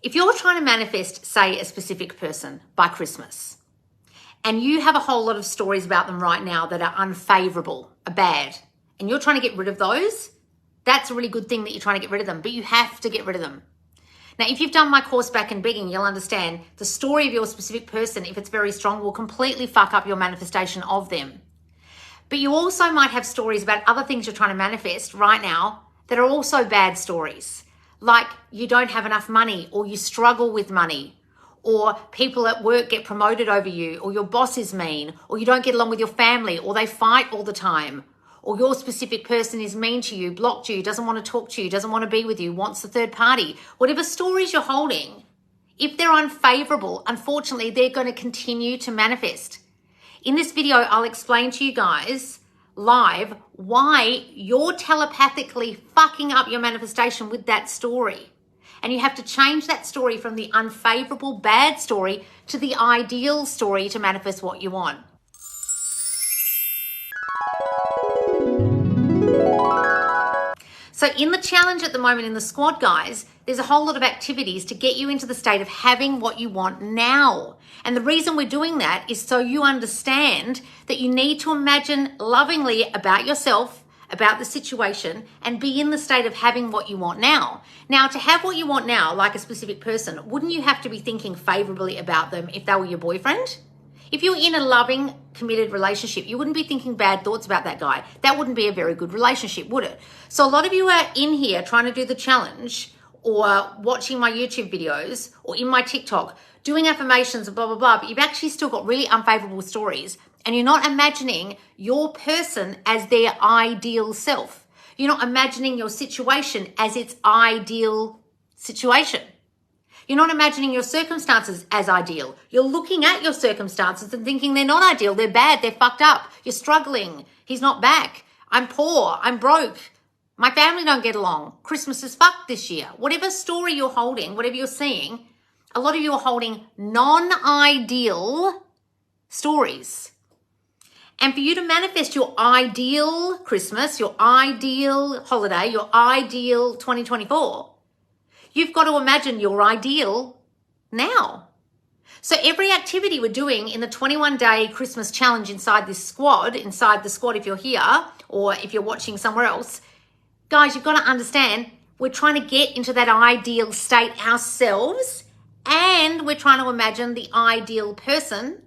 If you're trying to manifest, say, a specific person by Christmas, and you have a whole lot of stories about them right now that are unfavorable, are bad, and you're trying to get rid of those, that's a really good thing that you're trying to get rid of them, but you have to get rid of them. Now, if you've done my course Back and Begging, you'll understand the story of your specific person, if it's very strong, will completely fuck up your manifestation of them. But you also might have stories about other things you're trying to manifest right now that are also bad stories. Like you don't have enough money, or you struggle with money, or people at work get promoted over you, or your boss is mean, or you don't get along with your family, or they fight all the time, or your specific person is mean to you, blocked you, doesn't want to talk to you, doesn't want to be with you, wants the third party. Whatever stories you're holding, if they're unfavorable, unfortunately, they're going to continue to manifest. In this video, I'll explain to you guys live why you're telepathically fucking up your manifestation with that story. And you have to change that story from the unfavorable, bad story to the ideal story to manifest what you want. So in the challenge at the moment in the squad, guys, there's a whole lot of activities to get you into the state of having what you want now. And the reason we're doing that is so you understand that you need to imagine lovingly about yourself, about the situation, and be in the state of having what you want now. Now, to have what you want now, like a specific person, wouldn't you have to be thinking favorably about them if they were your boyfriend? If you're in a loving, committed relationship, you wouldn't be thinking bad thoughts about that guy. That wouldn't be a very good relationship, would it? So a lot of you are in here trying to do the challenge, or watching my YouTube videos, or in my TikTok, doing affirmations and blah, blah, blah, but you've actually still got really unfavorable stories, and you're not imagining your person as their ideal self. You're not imagining your situation as its ideal situation. You're not imagining your circumstances as ideal. You're looking at your circumstances and thinking they're not ideal, they're bad, they're fucked up. You're struggling. He's not back. I'm poor. I'm broke. My family don't get along. Christmas is fucked this year. Whatever story you're holding, whatever you're seeing, a lot of you are holding non-ideal stories. And for you to manifest your ideal Christmas, your ideal holiday, your ideal 2024, you've got to imagine your ideal now. So every activity we're doing in the 21-day Christmas challenge inside the squad if you're here, or if you're watching somewhere else, guys, you've got to understand we're trying to get into that ideal state ourselves, and we're trying to imagine the ideal person,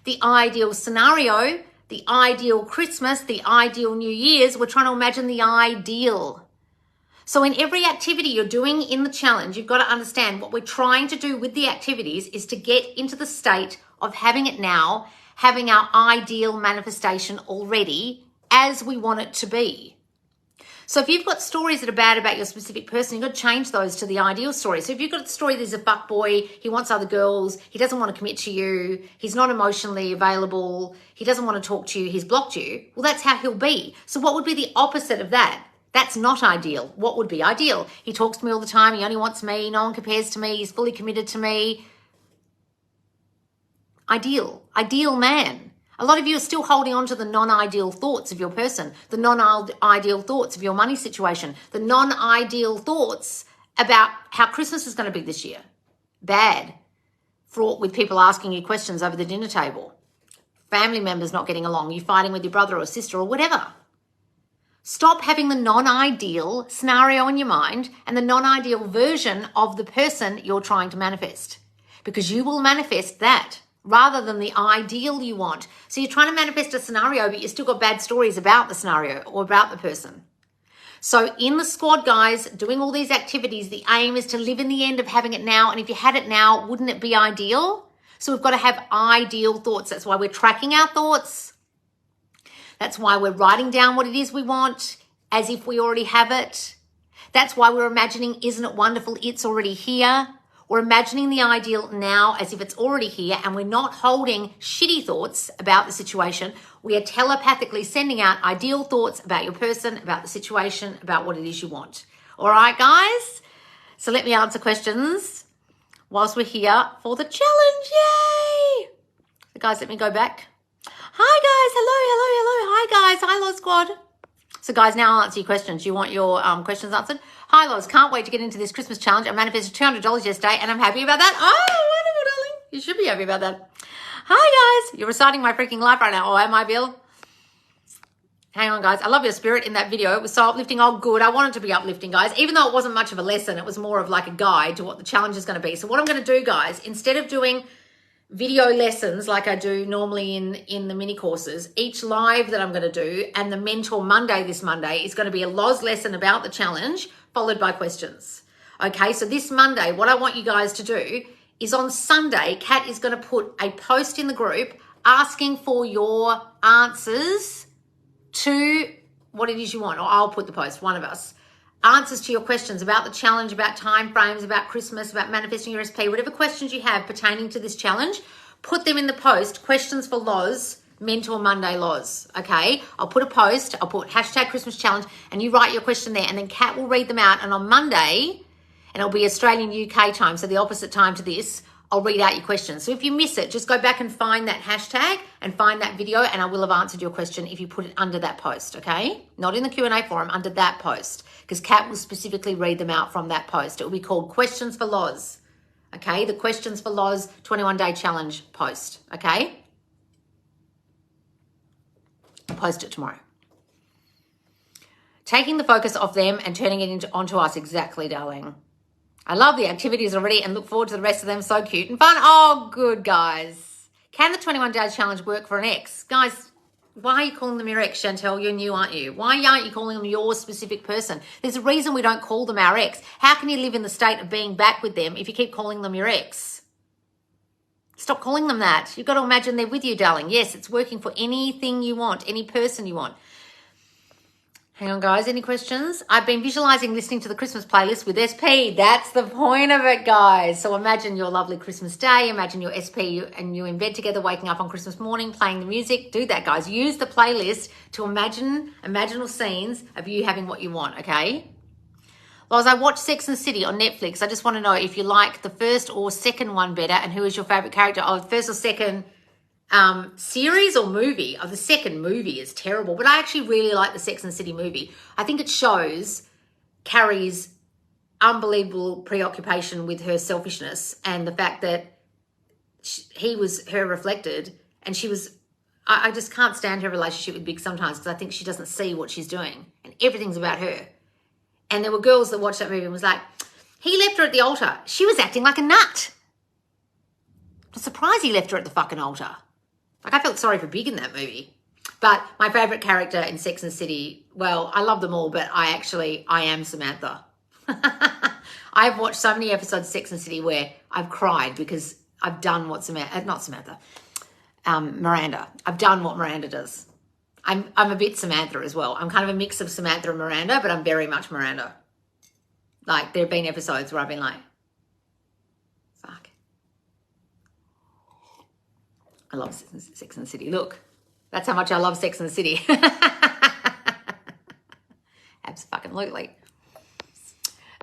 the ideal scenario, the ideal Christmas, the ideal New Year's. We're trying to imagine the ideal. So in every activity you're doing in the challenge, you've got to understand what we're trying to do with the activities is to get into the state of having it now, having our ideal manifestation already as we want it to be. So if you've got stories that are bad about your specific person, you've got to change those to the ideal story. So if you've got a story, there's a fuckboy, he wants other girls, he doesn't want to commit to you, he's not emotionally available, he doesn't want to talk to you, he's blocked you, well, that's how he'll be. So what would be the opposite of that? That's not ideal. What would be ideal? He talks to me all the time. He only wants me. No one compares to me. He's fully committed to me. Ideal. Ideal man. A lot of you are still holding on to the non-ideal thoughts of your person, the non-ideal thoughts of your money situation, the non-ideal thoughts about how Christmas is going to be this year. Bad. Fraught with people asking you questions over the dinner table. Family members not getting along. You fighting with your brother or sister or whatever. Stop having the non-ideal scenario in your mind and the non-ideal version of the person you're trying to manifest, because you will manifest that rather than the ideal you want. So you're trying to manifest a scenario, but you've still got bad stories about the scenario or about the person. So in the squad, guys, doing all these activities, the aim is to live in the end of having it now. And if you had it now, wouldn't it be ideal? So we've got to have ideal thoughts. That's why we're tracking our thoughts. That's why we're writing down what it is we want as if we already have it. That's why we're imagining, isn't it wonderful, it's already here. We're imagining the ideal now as if it's already here, and we're not holding shitty thoughts about the situation. We are telepathically sending out ideal thoughts about your person, about the situation, about what it is you want. All right, guys? So let me answer questions whilst we're here for the challenge. Yay! So guys, let me go back. Hi, guys. Hello. Hi, guys. Hi, LOZ Squad. So guys, now I'll answer your questions. You want your questions answered? Hi, Loz. Can't wait to get into this Christmas challenge. I manifested $200 yesterday and I'm happy about that. Oh, wonderful, darling. You should be happy about that. Hi, guys. You're reciting my freaking life right now. Oh, am I, Bill? Hang on, guys. I love your spirit in that video. It was so uplifting. Oh, good. I wanted to be uplifting, guys. Even though it wasn't much of a lesson, it was more of like a guide to what the challenge is going to be. So what I'm going to do, guys, instead of doing video lessons like I do normally in the mini courses, each live that I'm going to do and the Mentor Monday this Monday is going to be a LOZ lesson about the challenge followed by questions. Okay, so this Monday, what I want you guys to do is on Sunday, Kat is going to put a post in the group asking for your answers to what it is you want, or I'll put the post, one of us. Answers to your questions about the challenge, about time frames, about Christmas, about manifesting your SP, whatever questions you have pertaining to this challenge, put them in the post, questions for LOZ, Mentor Monday LOZ, okay? I'll put a post, I'll put hashtag Christmas challenge, and you write your question there, and then Kat will read them out, and on Monday, and it'll be Australian UK time, so the opposite time to this, I'll read out your questions. So if you miss it, just go back and find that hashtag and find that video, and I will have answered your question if you put it under that post, okay? Not in the Q&A forum, under that post, because Kat will specifically read them out from that post. It will be called Questions for LOZ, okay? The Questions for LOZ 21-day challenge post, okay? I'll post it tomorrow. Taking the focus off them and turning it onto us, exactly, darling. I love the activities already and look forward to the rest of them. So cute and fun. Oh, good, guys. Can the 21-day challenge work for an ex? Guys, why are you calling them your ex, Chantel? You're new, aren't you? Why aren't you calling them your specific person? There's a reason we don't call them our ex. How can you live in the state of being back with them if you keep calling them your ex? Stop calling them that. You've got to imagine they're with you, darling. Yes, it's working for anything you want, any person you want. Hang on, guys. Any questions? I've been visualizing listening to the Christmas playlist with SP. That's the point of it, guys. So imagine your lovely Christmas day. Imagine your SP and you in bed together, waking up on Christmas morning, playing the music. Do that, guys. Use the playlist to imagine imaginal scenes of you having what you want, okay? Loz, I watched Sex and the City on Netflix. I just want to know if you like the first or second one better and who is your favorite character of the first or second series or movie. The second movie is terrible, but I actually really like the Sex and the City movie. I think it shows Carrie's unbelievable preoccupation with her selfishness and the fact that he was her reflected, and she was, I just can't stand her relationship with Big sometimes because I think she doesn't see what she's doing and everything's about her. And there were girls that watched that movie and was like, he left her at the altar. She was acting like a nut. I'm surprised he left her at the fucking altar. Like, I felt sorry for Big in that movie. But my favourite character in Sex and the City, well, I love them all, but I am Samantha. I've watched so many episodes of Sex and the City where I've cried because I've done what Miranda. I've done what Miranda does. I'm a bit Samantha as well. I'm kind of a mix of Samantha and Miranda, but I'm very much Miranda. Like, there have been episodes where I've been like, fuck. I love Sex and the City. Look, that's how much I love Sex and the City. Absolutely.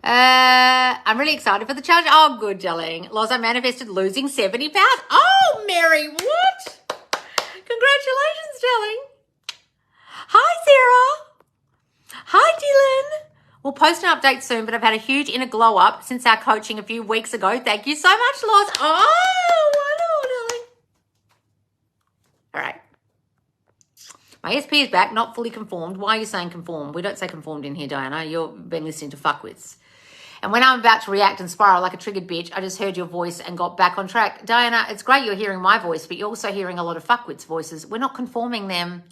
I'm really excited for the challenge. Oh, good, darling. Loz, I manifested losing 70 pounds. Oh, Mary, what? Congratulations, darling. Hi, Sarah. Hi, Dylan. We'll post an update soon, but I've had a huge inner glow up since our coaching a few weeks ago. Thank you so much, Loz. Oh, wonderful, darling. All right. My SP is back, not fully conformed. Why are you saying conformed? We don't say conformed in here, Diana. You've been listening to fuckwits. And when I'm about to react and spiral like a triggered bitch, I just heard your voice and got back on track. Diana, it's great you're hearing my voice, but you're also hearing a lot of fuckwits' voices. We're not conforming them.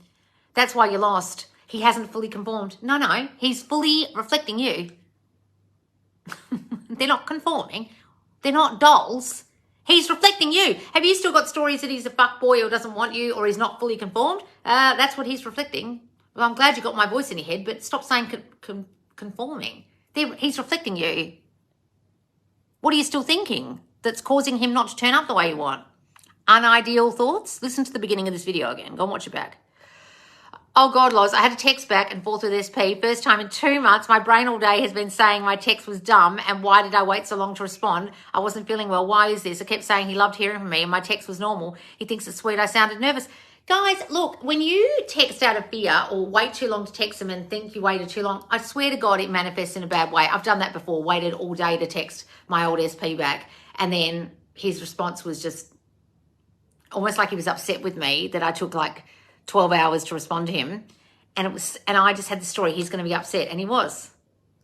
That's why you're lost. He hasn't fully conformed. No, he's fully reflecting you. They're not conforming. They're not dolls. He's reflecting you. Have you still got stories that he's a fuckboy or doesn't want you or he's not fully conformed? That's what he's reflecting. Well, I'm glad you got my voice in your head, but stop saying conforming. He's reflecting you. What are you still thinking that's causing him not to turn up the way you want? Unideal thoughts? Listen to the beginning of this video again. Go and watch it back. Oh, God, Loz, I had a text back and forth with SP. First time in 2 months. My brain all day has been saying my text was dumb and why did I wait so long to respond? I wasn't feeling well. Why is this? I kept saying he loved hearing from me and my text was normal. He thinks it's sweet. I sounded nervous. Guys, look, when you text out of fear or wait too long to text them and think you waited too long, I swear to God, it manifests in a bad way. I've done that before, waited all day to text my old SP back. And then his response was just almost like he was upset with me that I took like 12 hours to respond to him. And I just had the story, he's going to be upset. And he was.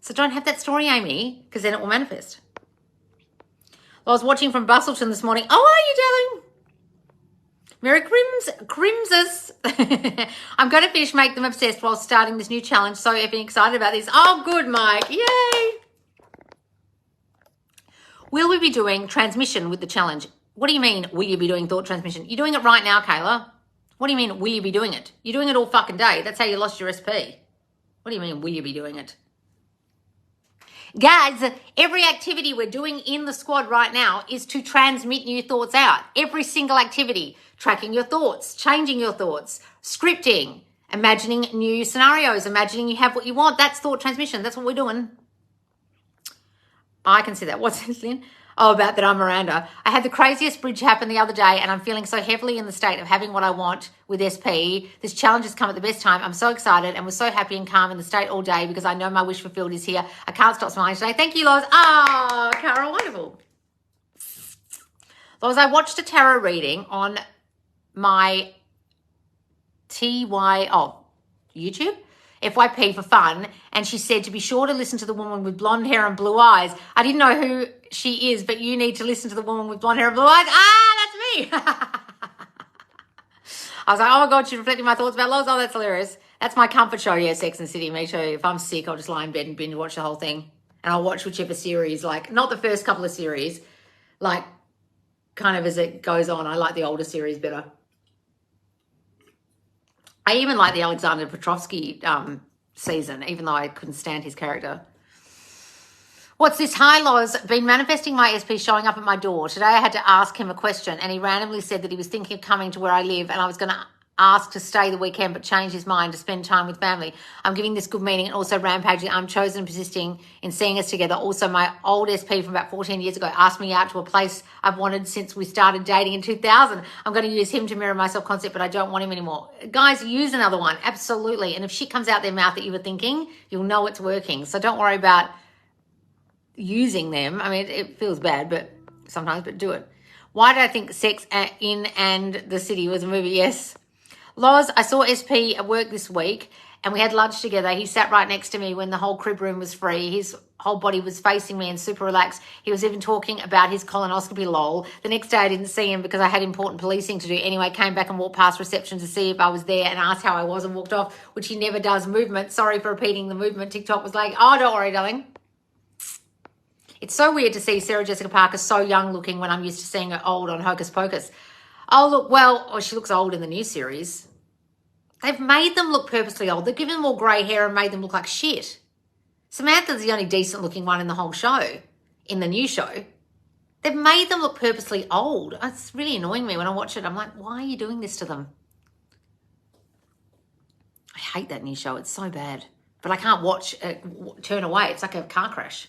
So don't have that story, Amy, because then it will manifest. Well, I was watching from Bustleton this morning. Oh, are you, darling? Merry Crimses. I'm going to finish Make Them Obsessed while starting this new challenge. So effing excited about this. Oh, good, Mike. Yay. Will we be doing transmission with the challenge? What do you mean, will you be doing thought transmission? You're doing it right now, Kayla. What do you mean, will you be doing it? You're doing it all fucking day. That's how you lost your SP. What do you mean, will you be doing it? Guys, every activity we're doing in the squad right now is to transmit new thoughts out. Every single activity. Tracking your thoughts, changing your thoughts, scripting, imagining new scenarios, imagining you have what you want. That's thought transmission. That's what we're doing. I can see that. What's this, Lynn? Oh, about that I'm Miranda. I had the craziest bridge happen the other day and I'm feeling so heavily in the state of having what I want with SP. This challenge has come at the best time. I'm so excited and was so happy and calm in the state all day because I know my wish fulfilled is here. I can't stop smiling today. Thank you, Loz. Oh, Carol, wonderful. Loz, I watched a tarot reading on my YouTube, FYP for fun, and she said to be sure to listen to the woman with blonde hair and blue eyes. I didn't know who she is, but you need to listen to the woman with blonde hair and blue eyes. Ah, that's me. I was like, oh my God, she's reflecting my thoughts about Loz. Oh, that's hilarious. That's my comfort show, yeah, Sex and the City. Me too. If I'm sick, I'll just lie in bed and binge watch the whole thing. And I'll watch whichever series, like not the first couple of series, like kind of as it goes on. I like the older series better. I even like the Alexander Petrovsky season, even though I couldn't stand his character. What's this? Hi, Loz. Been manifesting my SP showing up at my door. Today I had to ask him a question and he randomly said that he was thinking of coming to where I live and I was going to ask to stay the weekend but changed his mind to spend time with family. I'm giving this good meaning and also rampaging. I'm chosen and persisting in seeing us together. Also, my old SP from about 14 years ago asked me out to a place I've wanted since we started dating in 2000. I'm going to use him to mirror my self-concept, but I don't want him anymore. Guys, use another one. Absolutely. And if shit comes out their mouth that you were thinking, you'll know it's working. So don't worry about using them. I mean, it feels bad, but sometimes, but do it. Why did I think Sex in and the City was a movie? Yes. Loz, I saw SP at work this week and we had lunch together. He sat right next to me when the whole crib room was free. His whole body was facing me and super relaxed. He was even talking about his colonoscopy, lol. The next day I didn't see him because I had important policing to do. Anyway, came back and walked past reception to see if I was there and asked how I was and walked off, which he never does. Movement. Sorry for repeating the movement. TikTok was like, oh, don't worry, darling. It's so weird to see Sarah Jessica Parker so young looking when I'm used to seeing her old on Hocus Pocus. Oh, look, well, she looks old in the new series. They've made them look purposely old. They've given them all grey hair and made them look like shit. Samantha's the only decent looking one in the whole show, in the new show. They've made them look purposely old. It's really annoying me when I watch it. I'm like, why are you doing this to them? I hate that new show. It's so bad. But I can't watch it, turn away. It's like a car crash.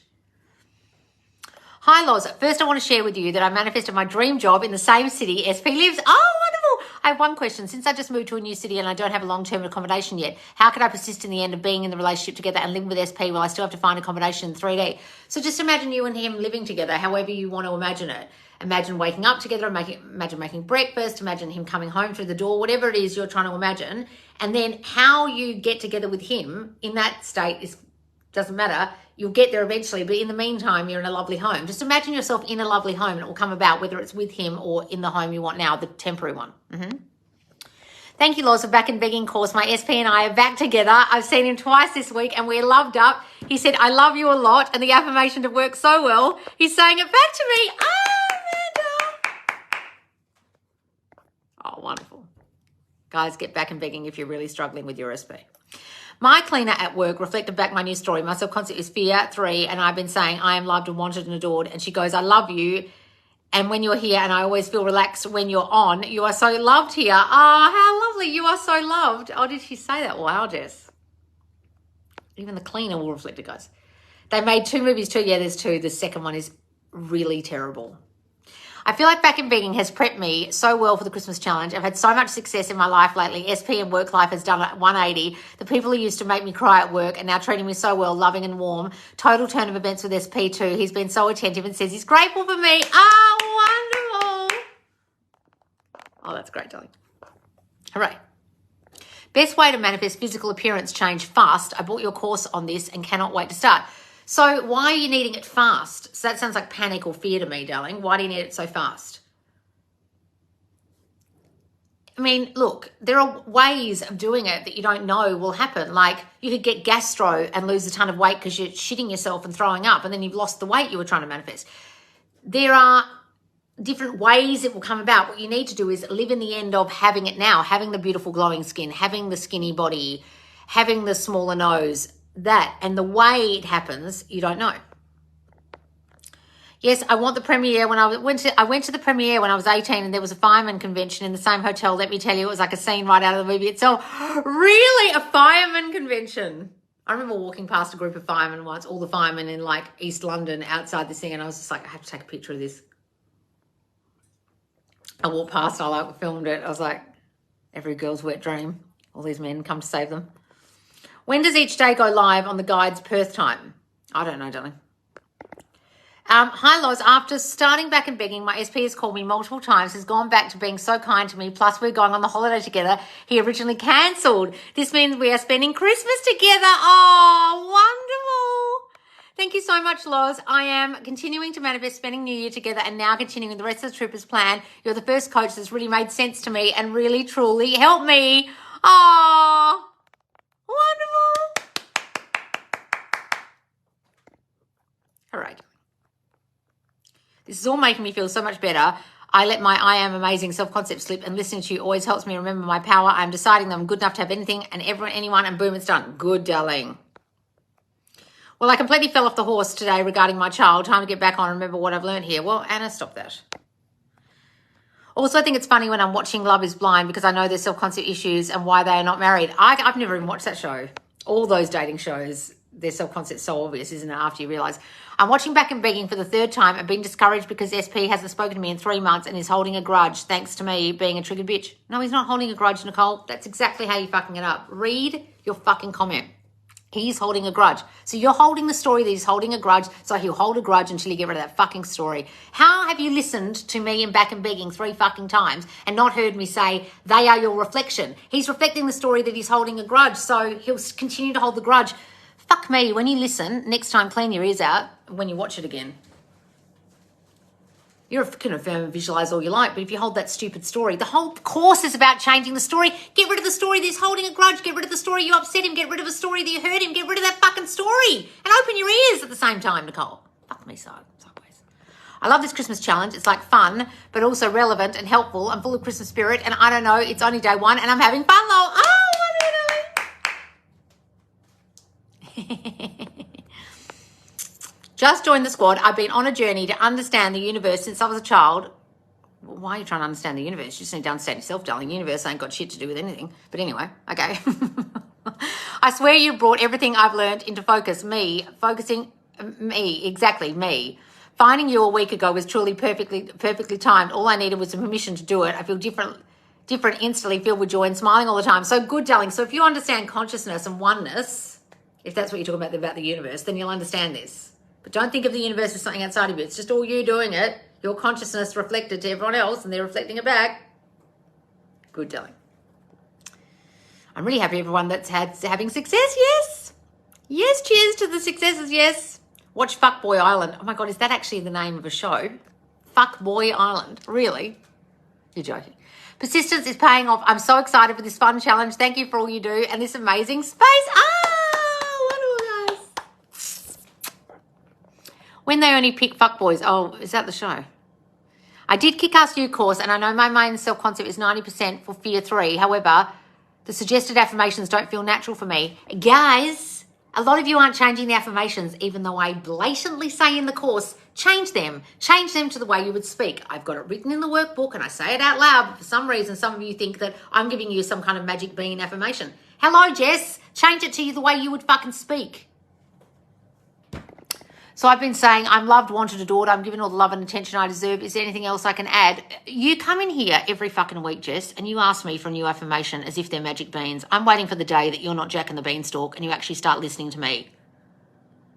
Hi, Loz. First, I want to share with you that I manifested my dream job in the same city SP lives. Oh, wonderful. I have one question. Since I just moved to a new city and I don't have a long-term accommodation yet, how could I persist in the end of being in the relationship together and living with SP while I still have to find accommodation in 3D? So just imagine you and him living together, however you want to imagine it. Imagine waking up together, imagine making breakfast, imagine him coming home through the door, whatever it is you're trying to imagine. And then how you get together with him in that state doesn't matter. You'll get there eventually, but in the meantime, you're in a lovely home. Just imagine yourself in a lovely home and it will come about, whether it's with him or in the home you want now, the temporary one. Thank you, Loz, for back and begging course. My SP and I are back together. I've seen him twice this week and we're loved up. He said, I love you a lot, and the affirmation to work so well. He's saying it back to me. Oh, Amanda. Oh, wonderful. Guys, get back and begging if you're really struggling with your SP. My cleaner at work reflected back my new story. My self-concept is fear 3, and I've been saying I am loved and wanted and adored. And she goes, I love you. And when you're here, and I always feel relaxed when you're on, you are so loved here. Oh, how lovely. You are so loved. Oh, did she say that? Wow, Jess. Even the cleaner will reflect it, guys. They made 2 movies too. Yeah, there's 2. The second one is really terrible. I feel like Back in Begging has prepped me so well for the Christmas challenge. I've had so much success in my life lately. SP and work life has done a 180. The people who used to make me cry at work are now treating me so well, loving and warm. Total turn of events with SP too. He's been so attentive and says he's grateful for me. Oh, wonderful. Oh, that's great, darling. Hooray. Best way to manifest physical appearance change fast. I bought your course on this and cannot wait to start. So why are you needing it fast? So that sounds like panic or fear to me, darling. Why do you need it so fast? I mean, look, there are ways of doing it that you don't know will happen. Like you could get gastro and lose a ton of weight because you're shitting yourself and throwing up and then you've lost the weight you were trying to manifest. There are different ways it will come about. What you need to do is live in the end of having it now, having the beautiful glowing skin, having the skinny body, having the smaller nose, that. And the way it happens, you don't know. Yes, I want the premiere. When I went to the premiere when I was 18 and there was a fireman convention in the same hotel. Let me tell you, it was like a scene right out of the movie itself. Really? A fireman convention? I remember walking past a group of firemen once, all the firemen in like East London outside this thing, and I was just like, I have to take a picture of this. I walked past, I filmed it. I was like, every girl's wet dream. All these men come to save them. When does each day go live on the guide's Perth time? I don't know, darling. Hi, Loz. After starting Back in Begging, my SP has called me multiple times, has gone back to being so kind to me, plus we're going on the holiday together. He originally cancelled. This means we are spending Christmas together. Oh, wonderful. Thank you so much, Loz. I am continuing to manifest spending New Year together and now continuing the rest of the trip as planned. You're the first coach that's really made sense to me and really, truly helped me. Oh, wonderful. All right. This is all making me feel so much better. I let my I am amazing self-concept slip, and listening to you always helps me remember my power. I'm deciding that I'm good enough to have anything and anyone, and boom, it's done. Good, darling. Well, I completely fell off the horse today regarding my child. Time to get back on and remember what I've learned here. Well, Anna, stop that. Also, I think it's funny when I'm watching Love is Blind because I know there's self-concept issues and why they are not married. I've never even watched that show. All those dating shows, their self-concept's so obvious, isn't it, after you realise? I'm watching Back and Begging for the third time and being discouraged because SP hasn't spoken to me in 3 months and is holding a grudge thanks to me being a triggered bitch. No, he's not holding a grudge, Nicole. That's exactly how you're fucking it up. Read your fucking comment. He's holding a grudge. So you're holding the story that he's holding a grudge, so he'll hold a grudge until you get rid of that fucking story. How have you listened to me in Back and Begging 3 fucking times and not heard me say they are your reflection? He's reflecting the story that he's holding a grudge, so he'll continue to hold the grudge. Fuck me, when you listen, next time clean your ears out when you watch it again. You can affirm and visualize all you like, but if you hold that stupid story, the whole course is about changing the story. Get rid of the story that he's holding a grudge. Get rid of the story you upset him. Get rid of the story that you hurt him. Get rid of that fucking story. And open your ears at the same time, Nicole. Fuck me sideways. I love this Christmas challenge. It's like fun, but also relevant and helpful. I'm full of Christmas spirit, and I don't know, it's only day 1, and I'm having fun, lol. Oh, Just joined the squad. I've been on a journey to understand the universe since I was a child. Why are you trying to understand the universe? You just need to understand yourself, darling. The universe ain't got shit to do with anything. But anyway, okay. I swear you brought everything I've learned into focus. Exactly, me. Finding you a week ago was truly perfectly timed. All I needed was the permission to do it. I feel different instantly, filled with joy and smiling all the time. So good, darling. So if you understand consciousness and oneness, if that's what you're talking about the universe, then you'll understand this. But don't think of the universe as something outside of you. It's just all you doing it. Your consciousness reflected to everyone else, and they're reflecting it back. Good, darling. I'm really happy everyone that's having success. Yes. Yes, cheers to the successes, yes. Watch Fuckboy Island. Oh, my God, is that actually the name of a show? Fuckboy Island. Really? You're joking. Persistence is paying off. I'm so excited for this fun challenge. Thank you for all you do and this amazing space. Wonderful, guys. When they only pick fuckboys. Oh, is that the show? I did Kick-Ass You course, and I know my main self-concept is 90% for Fear 3. However, the suggested affirmations don't feel natural for me. Guys, a lot of you aren't changing the affirmations, even though I blatantly say in the course, change them. Change them to the way you would speak. I've got it written in the workbook, and I say it out loud, but for some reason, some of you think that I'm giving you some kind of magic bean affirmation. Hello, Jess. Change it to the way you would fucking speak. So I've been saying I'm loved, wanted, adored. I'm given all the love and attention I deserve. Is there anything else I can add? You come in here every fucking week, Jess, and you ask me for a new affirmation as if they're magic beans. I'm waiting for the day that you're not Jack and the Beanstalk and you actually start listening to me.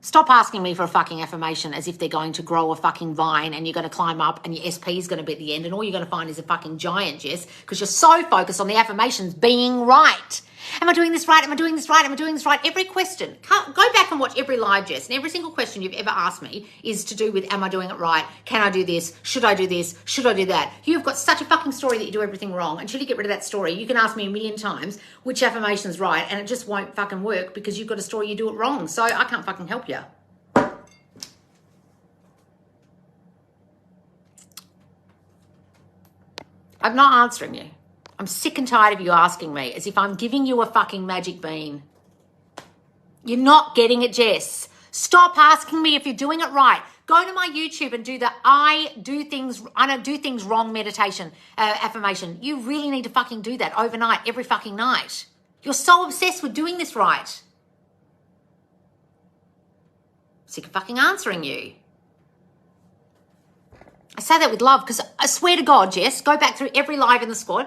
Stop asking me for a fucking affirmation as if they're going to grow a fucking vine and you're going to climb up and your SP is going to be at the end and all you're going to find is a fucking giant, Jess, because you're so focused on the affirmations being right. Am I doing this right? Am I doing this right? Am I doing this right? Every question. Go back and watch every live, Jess, and every single question you've ever asked me is to do with, am I doing it right? Can I do this? Should I do this? Should I do that? You've got such a fucking story that you do everything wrong. Until you get rid of that story, you can ask me a million times which affirmation's right and it just won't fucking work because you've got a story you do it wrong. So I can't fucking help you. I'm not answering you. I'm sick and tired of you asking me as if I'm giving you a fucking magic bean. You're not getting it, Jess. Stop asking me if you're doing it right. Go to my YouTube and do the I don't do things wrong meditation, affirmation. You really need to fucking do that overnight, every fucking night. You're so obsessed with doing this right. Sick of fucking answering you. I say that with love because I swear to God, Jess, go back through every live in the squad.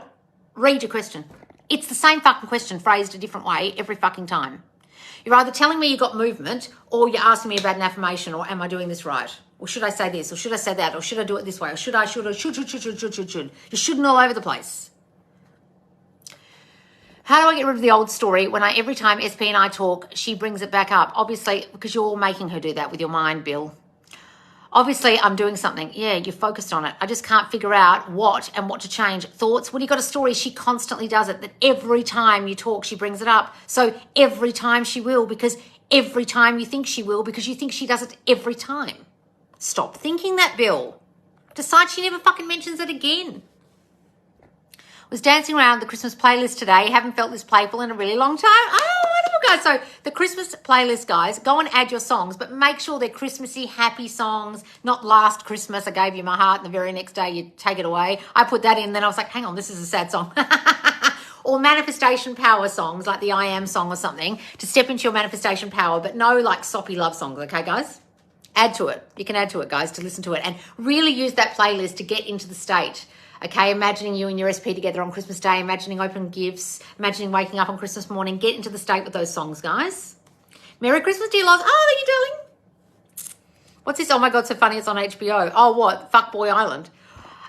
Read your question. It's the same fucking question phrased a different way every fucking time. You're either telling me you got movement or you're asking me about an affirmation or am I doing this right? Or should I say this? Or should I say that? Or should I do it this way? Or should. You're shooting all over the place. How do I get rid of the old story when every time SP and I talk, she brings it back up? Obviously, because you're all making her do that with your mind, Bill. Obviously, I'm doing something. Yeah, you're focused on it. I just can't figure out what and what to change. Thoughts, when you got a story, she constantly does it. That every time you talk, she brings it up. So every time she will, because every time you think she will, because you think she does it every time. Stop thinking that, Bill. Decide she never fucking mentions it again. Was dancing around the Christmas playlist today. Haven't felt this playful in a really long time. Oh, wonderful, guys. So the Christmas playlist, guys, go and add your songs, but make sure they're Christmassy, happy songs, not last Christmas I gave you my heart and the very next day you take it away. I put that in, then I was like, hang on, this is a sad song. Or manifestation power songs like the I Am song or something to step into your manifestation power, but no like soppy love songs, okay, guys? Add to it. You can add to it, guys, to listen to it and really use that playlist to get into the state. Okay, imagining you and your SP together on Christmas Day, imagining open gifts, imagining waking up on Christmas morning. Get into the state with those songs, guys. Merry Christmas, dear LOZ. Oh, thank you, darling. What's this? Oh, my God, so funny. It's on HBO. Oh, what? Fuckboy Island.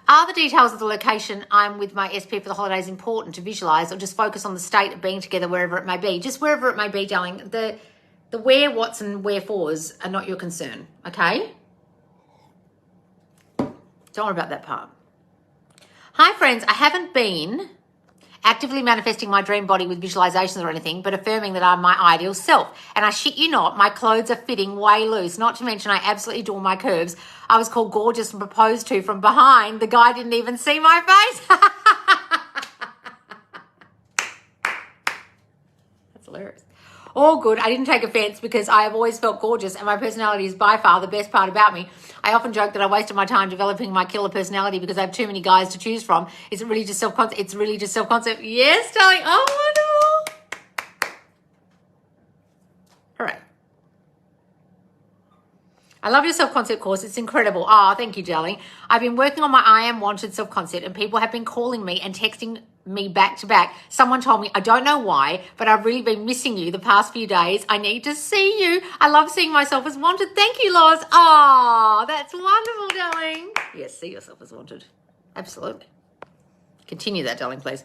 Are the details of the location I'm with my SP for the holidays important to visualize or just focus on the state of being together wherever it may be? Just wherever it may be, darling. The where, what's, and wherefores are not your concern, okay? Don't worry about that part. Hi, friends. I haven't been actively manifesting my dream body with visualizations or anything, but affirming that I'm my ideal self. And I shit you not, my clothes are fitting way loose. Not to mention I absolutely adore my curves. I was called gorgeous and proposed to from behind. The guy didn't even see my face. That's hilarious. All good. I didn't take offense because I have always felt gorgeous and my personality is by far the best part about me. I often joke that I wasted my time developing my killer personality because I have too many guys to choose from. Is it really just self-concept? It's really just self-concept. Yes, darling. Oh, wonderful. All right. I love your self-concept course. It's incredible. Oh, thank you, darling. I've been working on my I Am Wanted self-concept and people have been calling me and texting me back to back. Someone told me, I don't know why, but I've really been missing you the past few days. I need to see you. I love seeing myself as wanted. Thank you, LOZ. Oh, that's wonderful, darling. Yes, see yourself as wanted. Absolutely. Continue that, darling, please.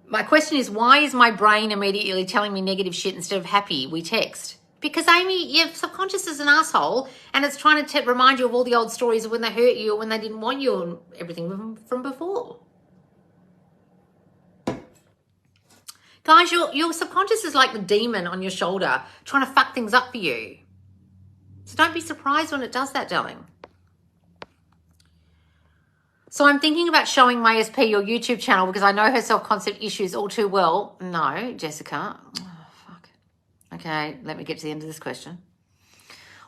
My question is, why is my brain immediately telling me negative shit instead of happy? We text. Because, Amy, your subconscious is an asshole and it's trying to remind you of all the old stories of when they hurt you or when they didn't want you and everything from before. Guys, your subconscious is like the demon on your shoulder trying to fuck things up for you. So don't be surprised when it does that, darling. So I'm thinking about showing my SP your YouTube channel because I know her self-concept issues all too well. No, Jessica. Oh, fuck. Okay, let me get to the end of this question.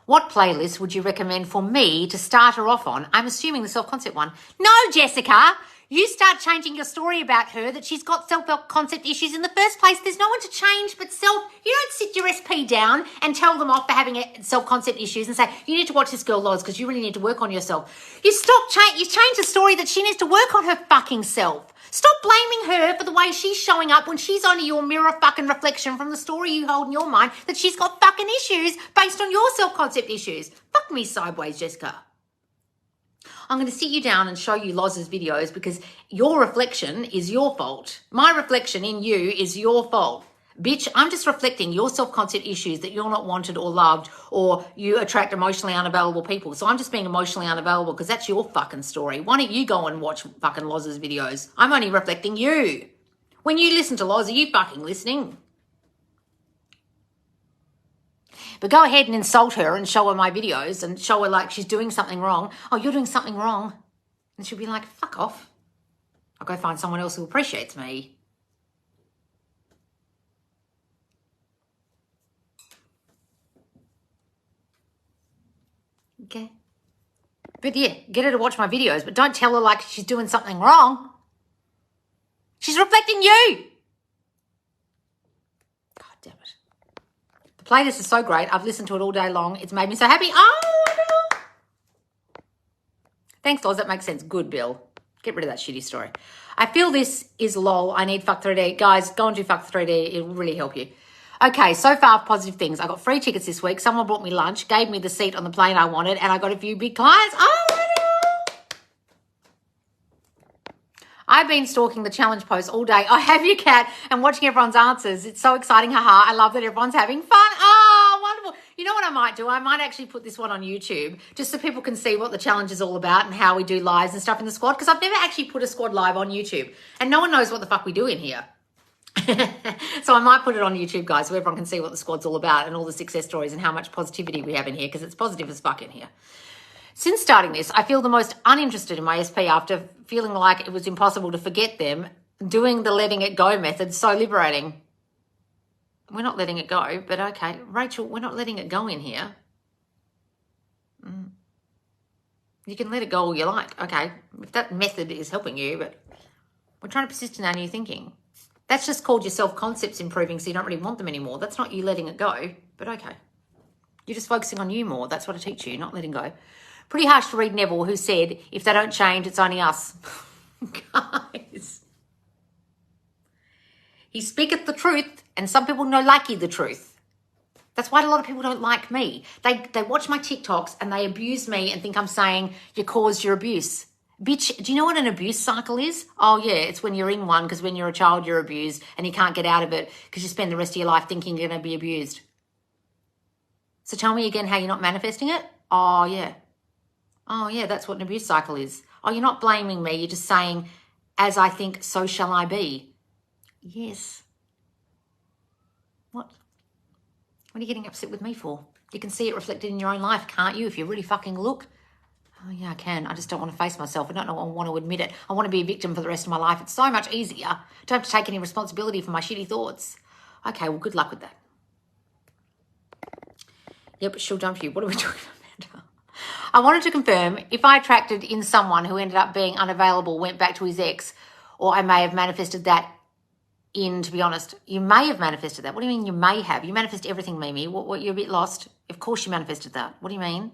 What playlist would you recommend for me to start her off on? I'm assuming the self-concept one. No, Jessica. You start changing your story about her that she's got self-concept issues in the first place. There's no one to change but self. You don't sit your SP down and tell them off for having self-concept issues and say, you need to watch this girl LOZ because you really need to work on yourself. You change the story that she needs to work on her fucking self. Stop blaming her for the way she's showing up when she's only your mirror fucking reflection from the story you hold in your mind that she's got fucking issues based on your self-concept issues. Fuck me sideways, Jessica. I'm going to sit you down and show you LOZ's videos because your reflection is your fault. My reflection in you is your fault. Bitch, I'm just reflecting your self-concept issues that you're not wanted or loved or you attract emotionally unavailable people. So I'm just being emotionally unavailable because that's your fucking story. Why don't you go and watch fucking LOZ's videos? I'm only reflecting you. When you listen to LOZ, are you fucking listening? But go ahead and insult her and show her my videos and show her like she's doing something wrong. Oh, you're doing something wrong. And she'll be like, fuck off. I'll go find someone else who appreciates me. Okay. But yeah, get her to watch my videos, but don't tell her like she's doing something wrong. She's reflecting you. God damn it. The playlist is so great. I've listened to it all day long. It's made me so happy. Oh, no. Thanks, Loz. That makes sense. Good, Bill. Get rid of that shitty story. I feel this is lol. I need fuck 3D. Guys, go and do fuck 3D. It will really help you. Okay, so far positive things. I got free tickets this week. Someone brought me lunch, gave me the seat on the plane I wanted, and I got a few big clients. Oh, I've been stalking the challenge posts all day. I have your cat and watching everyone's answers. It's so exciting. Haha. I love that everyone's having fun. Oh, wonderful. You know what I might do? I might actually put this one on YouTube just so people can see what the challenge is all about and how we do lives and stuff in the squad because I've never actually put a squad live on YouTube and no one knows what the fuck we do in here. So I might put it on YouTube, guys, so everyone can see what the squad's all about and all the success stories and how much positivity we have in here because it's positive as fuck in here. Since starting this, I feel the most uninterested in my SP after feeling like it was impossible to forget them. Doing the letting it go method, so liberating. We're not letting it go, but okay. Rachel, we're not letting it go in here. You can let it go all you like. Okay, if that method is helping you, but we're trying to persist in our new thinking. That's just called your self-concepts improving, so you don't really want them anymore. That's not you letting it go, but okay. You're just focusing on you more. That's what I teach you, not letting go. Pretty harsh to read Neville, who said, if they don't change, it's only us. Guys. He speaketh the truth, and some people no like the truth. That's why a lot of people don't like me. They watch my TikToks and they abuse me and think I'm saying you caused your abuse. Bitch, do you know what an abuse cycle is? Oh, yeah, it's when you're in one because when you're a child, you're abused and you can't get out of it because you spend the rest of your life thinking you're going to be abused. So tell me again how you're not manifesting it? Oh, yeah. Oh, yeah, that's what an abuse cycle is. Oh, you're not blaming me. You're just saying, as I think, so shall I be. Yes. What? What are you getting upset with me for? You can see it reflected in your own life, can't you, if you really fucking look? Oh, yeah, I can. I just don't want to face myself. I don't know. I want to admit it. I want to be a victim for the rest of my life. It's so much easier. I don't have to take any responsibility for my shitty thoughts. Okay, well, good luck with that. Yeah, but she'll dump you. What are we talking about, Amanda? I wanted to confirm if I attracted in someone who ended up being unavailable, went back to his ex, or I may have manifested that in, to be honest. You may have manifested that. What do you mean you may have? You manifest everything, Mimi. What you're a bit lost. Of course you manifested that. What do you mean?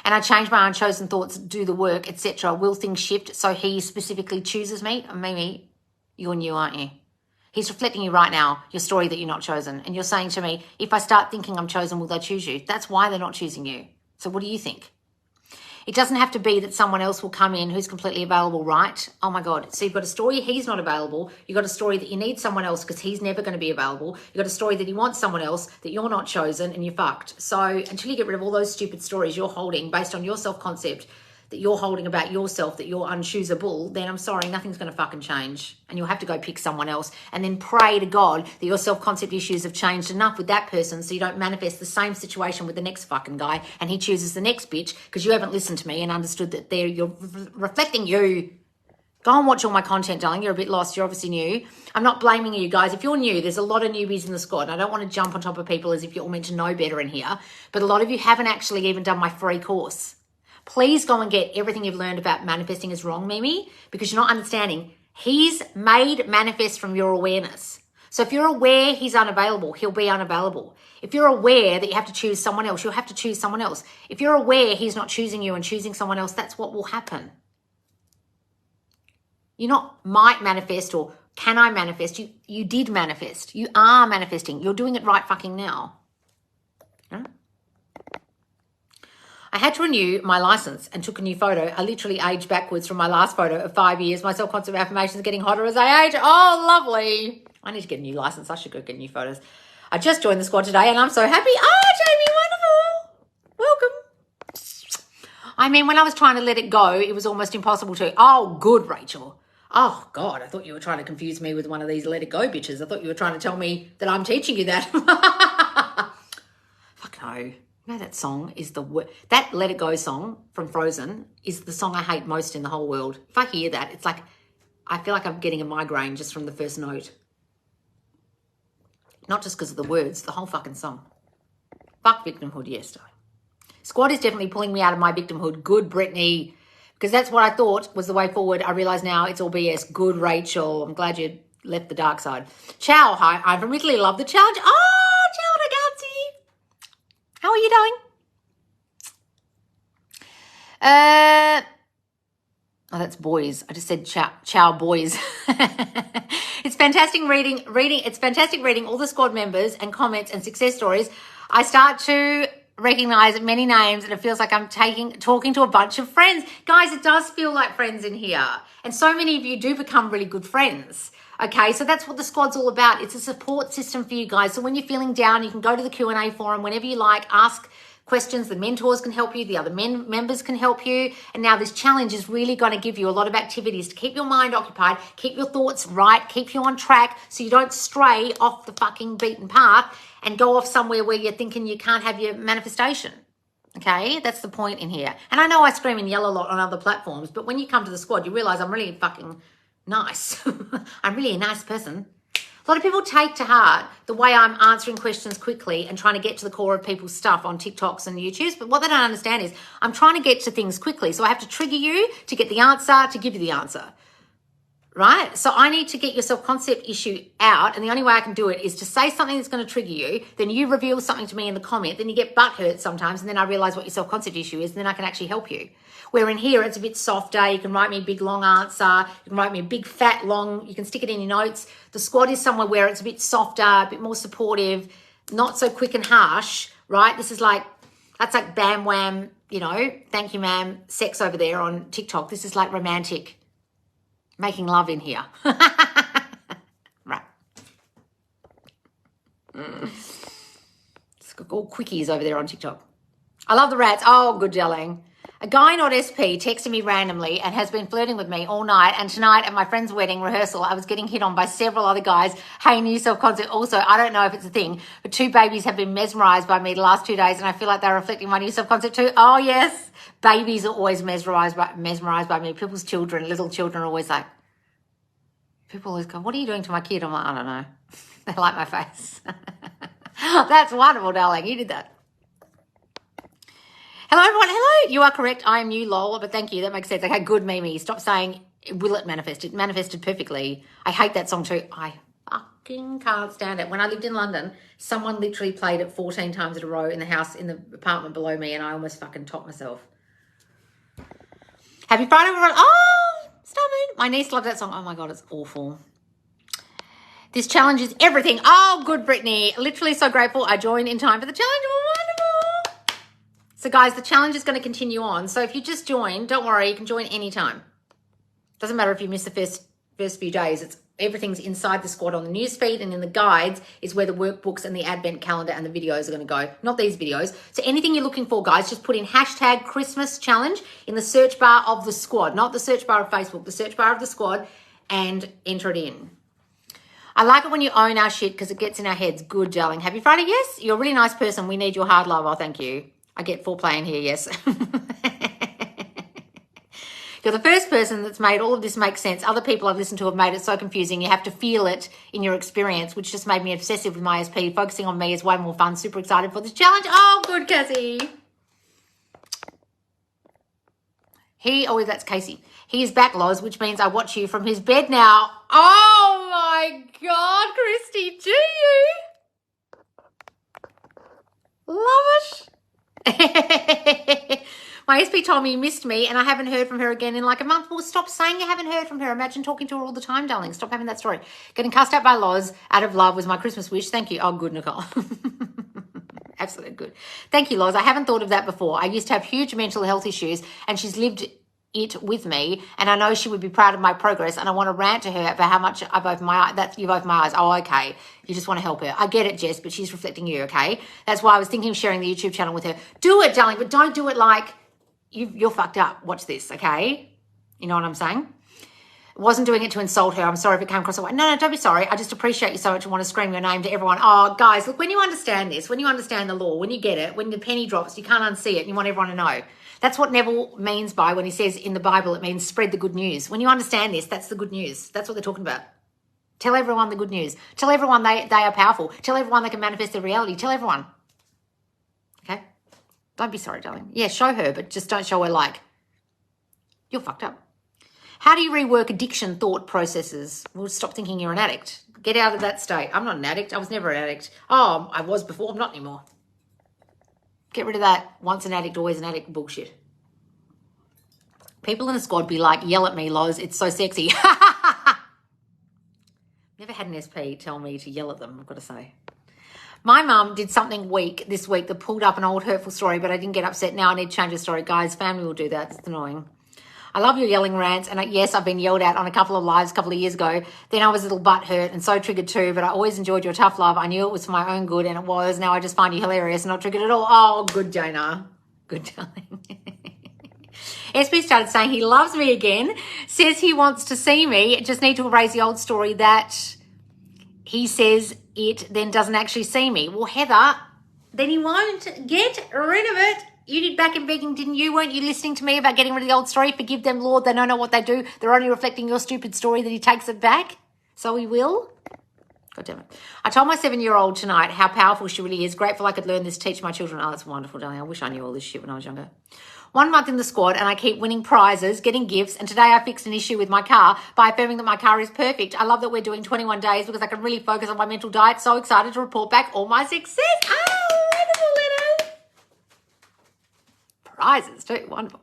And I change my unchosen thoughts, do the work, etc. Will things shift so he specifically chooses me? Mimi, you're new, aren't you? He's reflecting you right now, your story that you're not chosen. And you're saying to me, if I start thinking I'm chosen, will they choose you? That's why they're not choosing you. So what do you think? It doesn't have to be that someone else will come in who's completely available, right? Oh my God. So you've got a story he's not available. You've got a story that you need someone else because he's never going to be available. You've got a story that he wants someone else, that you're not chosen, and you're fucked. So until you get rid of all those stupid stories you're holding based on your self-concept, that you're holding about yourself, that you're unchoosable, then I'm sorry, nothing's going to fucking change. And you'll have to go pick someone else and then pray to God that your self-concept issues have changed enough with that person so you don't manifest the same situation with the next fucking guy and he chooses the next bitch because you haven't listened to me and understood that you're reflecting you. Go and watch all my content, darling. You're a bit lost. You're obviously new. I'm not blaming you guys. If you're new, there's a lot of newbies in the squad. And I don't want to jump on top of people as if you're all meant to know better in here. But a lot of you haven't actually even done my free course. Please go and get everything you've learned about manifesting is wrong, Mimi, because you're not understanding. He's made manifest from your awareness. So if you're aware he's unavailable, he'll be unavailable. If you're aware that you have to choose someone else, you'll have to choose someone else. If you're aware he's not choosing you and choosing someone else, that's what will happen. You're not might manifest or can I manifest. You did manifest. You are manifesting. You're doing it right fucking now. Yeah? I had to renew my license and took a new photo. I literally aged backwards from my last photo of 5 years. My self-concept affirmation is getting hotter as I age. Oh, lovely. I need to get a new license. I should go get new photos. I just joined the squad today and I'm so happy. Oh, Jamie, wonderful. Welcome. I mean, when I was trying to let it go, it was almost impossible to. Oh, good, Rachel. Oh, God, I thought you were trying to confuse me with one of these let it go bitches. I thought you were trying to tell me that I'm teaching you that. Fuck no. You know that song is that Let It Go song from Frozen is the song I hate most in the whole world. If I hear that, it's like, I feel like I'm getting a migraine just from the first note. Not just because of the words, the whole fucking song. Fuck victimhood, yes, darling. Squad is definitely pulling me out of my victimhood. Good, Brittany. Because that's what I thought was the way forward. I realise now it's all BS. Good, Rachel. I'm glad you left the dark side. Ciao, hi. I'm from Italy. Love the challenge. Oh, ciao, ragazzi. How are you doing? Oh, that's boys. I just said ciao boys. It's fantastic reading. It's fantastic reading all the squad members and comments and success stories. I start to recognize many names and it feels like I'm talking to a bunch of friends. Guys, it does feel like friends in here. And so many of you do become really good friends. Okay, so that's what the squad's all about. It's a support system for you guys. So when you're feeling down, you can go to the Q&A forum whenever you like, ask questions. The mentors can help you. The other members can help you. And now this challenge is really going to give you a lot of activities to keep your mind occupied, keep your thoughts right, keep you on track so you don't stray off the fucking beaten path and go off somewhere where you're thinking you can't have your manifestation. Okay, that's the point in here. And I know I scream and yell a lot on other platforms, but when you come to the squad, you realize I'm really fucking nice. I'm really a nice person. A lot of people take to heart the way I'm answering questions quickly and trying to get to the core of people's stuff on TikToks and YouTubes. But what they don't understand is I'm trying to get to things quickly. So I have to trigger you to get the answer, to give you the answer. Right? So I need to get your self-concept issue out. And the only way I can do it is to say something that's going to trigger you. Then you reveal something to me in the comment. Then you get butthurt sometimes. And then I realize what your self-concept issue is. And then I can actually help you. Where in here, it's a bit softer. You can write me a big, long answer. You can write me a big, fat, long. You can stick it in your notes. The squad is somewhere where it's a bit softer, a bit more supportive, not so quick and harsh, right? This is like, that's like bam, wham, you know, thank you, ma'am, sex over there on TikTok. This is like romantic. Making love in here. Right. It's got all quickies over there on TikTok. I love the rats. Oh, good, darling. A guy not SP texted me randomly and has been flirting with me all night. And tonight at my friend's wedding rehearsal, I was getting hit on by several other guys. Hey, new self-concept. Also, I don't know if it's a thing, but 2 babies have been mesmerized by me the last 2 days. And I feel like they're reflecting my new self-concept too. Oh, yes. Babies are always mesmerized by me. People's children, little children are always like, people always go, what are you doing to my kid? I'm like, I don't know. They like my face. That's wonderful, darling. You did that. Hello, everyone. Hello. You are correct. I am new, lol, but thank you. That makes sense. Okay, good, Mimi. Stop saying, will it manifest? It manifested perfectly. I hate that song too. I fucking can't stand it. When I lived in London, someone literally played it 14 times in a row in the house, in the apartment below me, and I almost fucking topped myself. Happy Friday, everyone. Oh, stop it. My niece loves that song. Oh, my God, it's awful. This challenge is everything. Oh, good, Brittany. Literally so grateful I joined in time for the challenge. Oh, wonderful. So, guys, the challenge is going to continue on. So if you just joined, don't worry. You can join anytime. Doesn't matter if you miss the first few days. Everything's inside the squad on the newsfeed, and in the guides is where the workbooks and the advent calendar and the videos are going to go. Not these videos. So anything you're looking for, guys, just put in hashtag Christmas challenge in the search bar of the squad, not the search bar of Facebook, the search bar of the squad, and enter it in. I like it when you own our shit because it gets in our heads. Good, darling. Happy Friday. Yes, you're a really nice person. We need your hard love. Oh, thank you. I get foreplay in here, yes. You're the first person that's made all of this make sense. Other people I've listened to have made it so confusing. You have to feel it in your experience, which just made me obsessive with my SP. Focusing on me is way more fun. Super excited for this challenge. Oh, good, Cassie. That's Casey. He is back, Loz, which means I watch you from his bed now. Oh, my God, Christy, do you? Love it. My SP told me you missed me and I haven't heard from her again in like a month. Well, stop saying you haven't heard from her. Imagine talking to her all the time, darling. Stop having that story. Getting cussed out by Loz out of love was my Christmas wish. Thank you. Oh, good, Nicole. Absolutely good. Thank you, Loz. I haven't thought of that before. I used to have huge mental health issues and she's lived it with me, and I know she would be proud of my progress, and I want to rant to her about how much I've opened my eyes. That's you've opened my eyes. Oh, okay. You just want to help her. I get it, Jess, but she's reflecting you, okay? That's why I was thinking of sharing the YouTube channel with her. Do it, darling, but don't do it like you're fucked up. Watch this, okay? You know what I'm saying? Wasn't doing it to insult her. I'm sorry if it came across that way. No, don't be sorry. I just appreciate you so much and want to scream your name to everyone. Oh, guys, look, when you understand this, when you understand the law, when you get it, when the penny drops, you can't unsee it and you want everyone to know. That's what Neville means by when he says in the Bible, it means spread the good news. When you understand this, that's the good news. That's what they're talking about. Tell everyone the good news. Tell everyone they are powerful. Tell everyone they can manifest their reality. Tell everyone. Okay? Don't be sorry, darling. Yeah, show her, but just don't show her like, you're fucked up. How do you rework addiction thought processes? Well, stop thinking you're an addict. Get out of that state. I'm not an addict. I was never an addict. Oh, I was before. I'm not anymore. Get rid of that once an addict, always an addict bullshit. People in the squad be like, yell at me, Loz. It's so sexy. Never had an SP tell me to yell at them, I've got to say. My mum did something this week that pulled up an old hurtful story, but I didn't get upset. Now I need to change the story. Guys, family will do that. It's annoying. I love your yelling rants, and yes, I've been yelled at on a couple of lives a couple of years ago. Then I was a little butthurt and so triggered too, but I always enjoyed your tough love. I knew it was for my own good, and it was. Now I just find you hilarious and not triggered at all. Oh, good, Jana. Good, darling. SP started saying he loves me again, says he wants to see me. Just need to erase the old story that he says it, then doesn't actually see me. Well, Heather, then he won't. Get rid of it. You did back and begging, didn't you? Weren't you listening to me about getting rid of the old story? Forgive them, Lord. They don't know what they do. They're only reflecting your stupid story that he takes it back. So he will. God damn it. I told my 7-year-old tonight how powerful she really is. Grateful I could learn this, teach my children. Oh, that's wonderful, darling. I wish I knew all this shit when I was younger. 1 month in the squad and I keep winning prizes, getting gifts, and today I fixed an issue with my car by affirming that my car is perfect. I love that we're doing 21 days because I can really focus on my mental diet. So excited to report back all my success. Oh, wonderful, Leonard. Prizes too. Wonderful.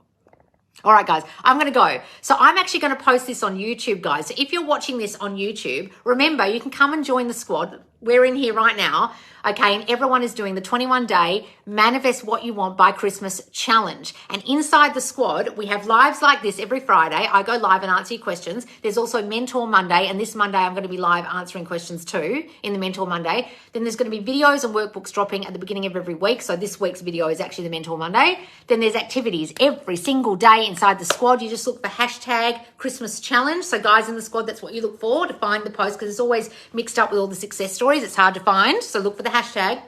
All right, guys, I'm going to go. So I'm actually going to post this on YouTube, guys. So if you're watching this on YouTube, remember, you can come and join the squad. We're in here right now, okay, and everyone is doing the 21-day Manifest What You Want by Christmas challenge. And inside the squad, we have lives like this every Friday. I go live and answer your questions. There's also Mentor Monday, and this Monday I'm going to be live answering questions too in the Mentor Monday. Then there's going to be videos and workbooks dropping at the beginning of every week. So this week's video is actually the Mentor Monday. Then there's activities every single day inside the squad. You just look for hashtag Christmas challenge. So guys in the squad, that's what you look for to find the post, because it's always mixed up with all the success stories. It's hard to find. So look for the hashtag.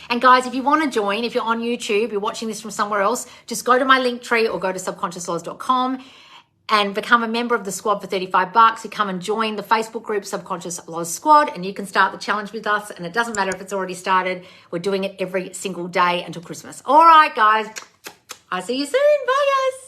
And guys, if you want to join, if you're on YouTube, you're watching this from somewhere else, just go to my link tree or go to subconsciousloz.com and become a member of the squad for $35. You come and join the Facebook group Subconscious Loz Squad, and you can start the challenge with us. And it doesn't matter if it's already started. We're doing it every single day until Christmas. All right, guys. I'll see you soon. Bye, guys.